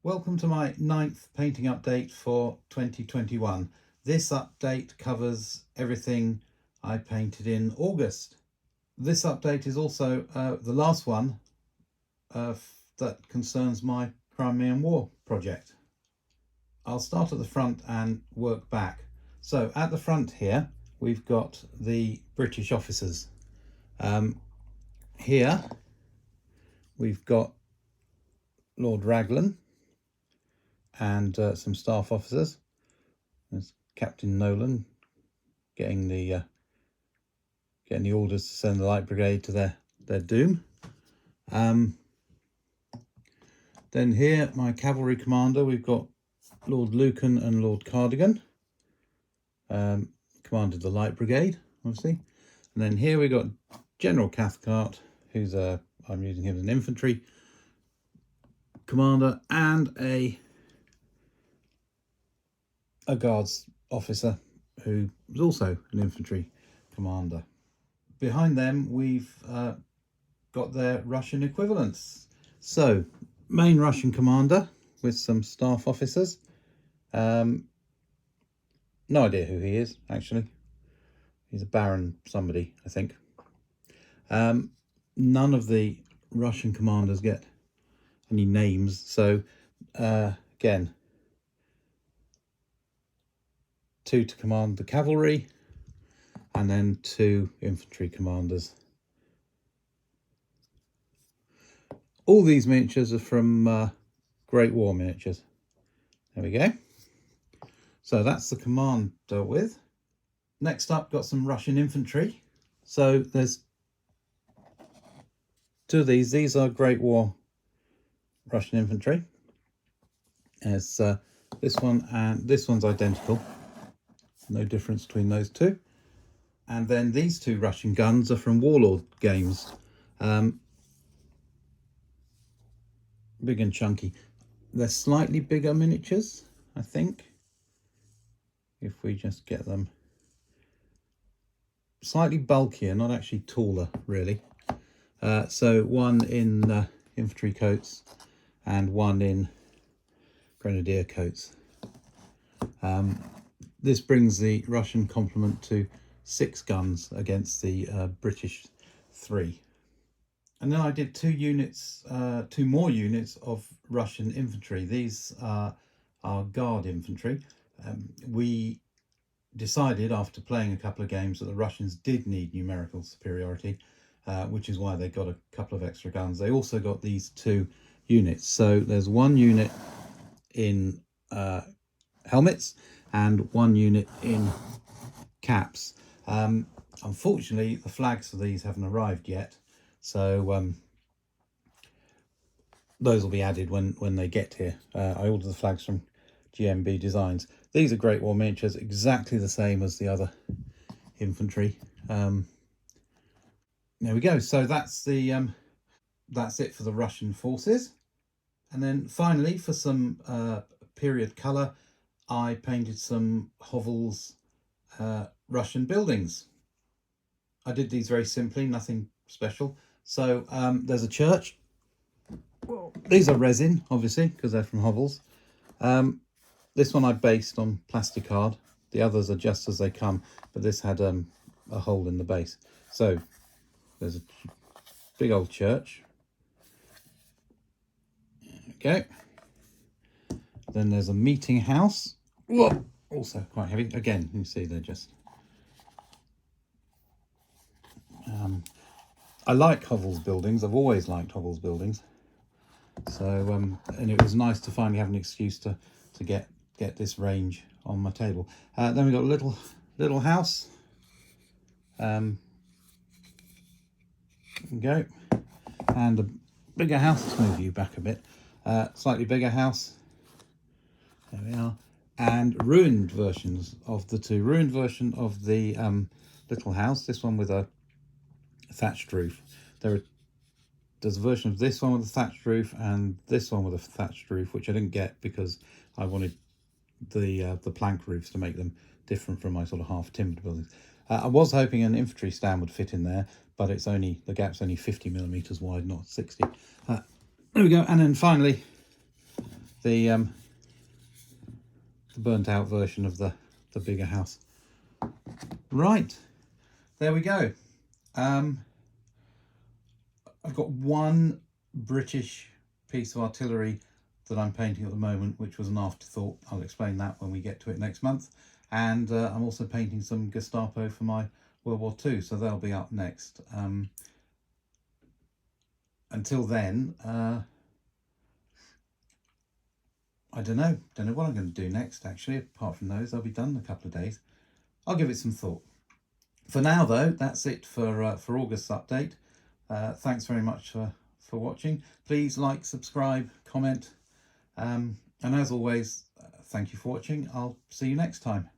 Welcome to my 9th painting update for 2021. This update covers everything I painted in August. This update is also the last one that concerns my Crimean War project. I'll start at the front and work back. So at the front here we've got the British officers. Here we've got Lord Raglan and some staff officers. There's Captain Nolan getting the orders to send the Light Brigade to their doom. Then here, my cavalry commander, we've got Lord Lucan and Lord Cardigan, commanded the Light Brigade, obviously. And then here we got General Cathcart, who's I'm using him as an infantry commander, and a guards officer who was also an infantry commander. Behind them we've got their Russian equivalents. So main Russian commander with some staff officers. No idea who he is, actually. He's a Baron somebody, I think. None of the Russian commanders get any names, so again, 2 to command the cavalry, and then 2 infantry commanders. All these miniatures are from Great War Miniatures. There we go. So that's the command dealt with. Next up, got some Russian infantry. So there's 2 of these. These are Great War Russian infantry. There's this one, and this one's identical. No difference between those 2. And then these 2 Russian guns are from Warlord games. Big and chunky. They're slightly bigger miniatures, I think. If we just get them slightly bulkier, not actually taller, really. So one in infantry coats and one in grenadier coats. This brings the Russian complement to 6 guns against the British 3. And then I did 2 more units of Russian infantry. These are guard infantry. We decided after playing a couple of games that the Russians did need numerical superiority, which is why they got a couple of extra guns. They also got these 2 units. So there's 1 unit in helmets and 1 unit in caps. Unfortunately, the flags for these haven't arrived yet, so those will be added when they get here. I ordered the flags from GMB Designs. These are Great War miniatures, exactly the same as the other infantry. There we go. So that's it for the Russian forces. And then finally, for some period colour, I painted some Hovel's Russian buildings. I did these very simply, nothing special. So there's a church. These are resin, obviously, because they're from Hovel's. This one I based on plastic card. The others are just as they come, but this had a hole in the base. So there's a big old church. There we go. Then there's a meeting house. Whoa, also quite heavy. Again, you can see they're just... I like Hovel's buildings. I've always liked Hovel's buildings. So, and it was nice to finally have an excuse to get this range on my table. Then we got a little house. There we go. And a bigger house. Let's move you back a bit. Slightly bigger house. There we are. And ruined versions of the 2. Ruined version of the little house. This one with a thatched roof. There's a version of this one with a thatched roof and this one with a thatched roof, which I didn't get because I wanted the plank roofs to make them different from my sort of half timbered buildings. I was hoping an infantry stand would fit in there, but the gap's only 50mm wide, not 60. There we go. And then finally, the burnt out version of the bigger house. Right, there we go. I've got one British piece of artillery that I'm painting at the moment, which was an afterthought. I'll explain that when we get to it next month. And I'm also painting some Gestapo for my World War II, so they'll be up next. Until then, I don't know what I'm going to do next, actually. Apart from those, I'll be done in a couple of days. I'll give it some thought. For now, though, that's it for August's update. Thanks very much for watching. Please like, subscribe, comment, and as always, thank you for watching. I'll see you next time.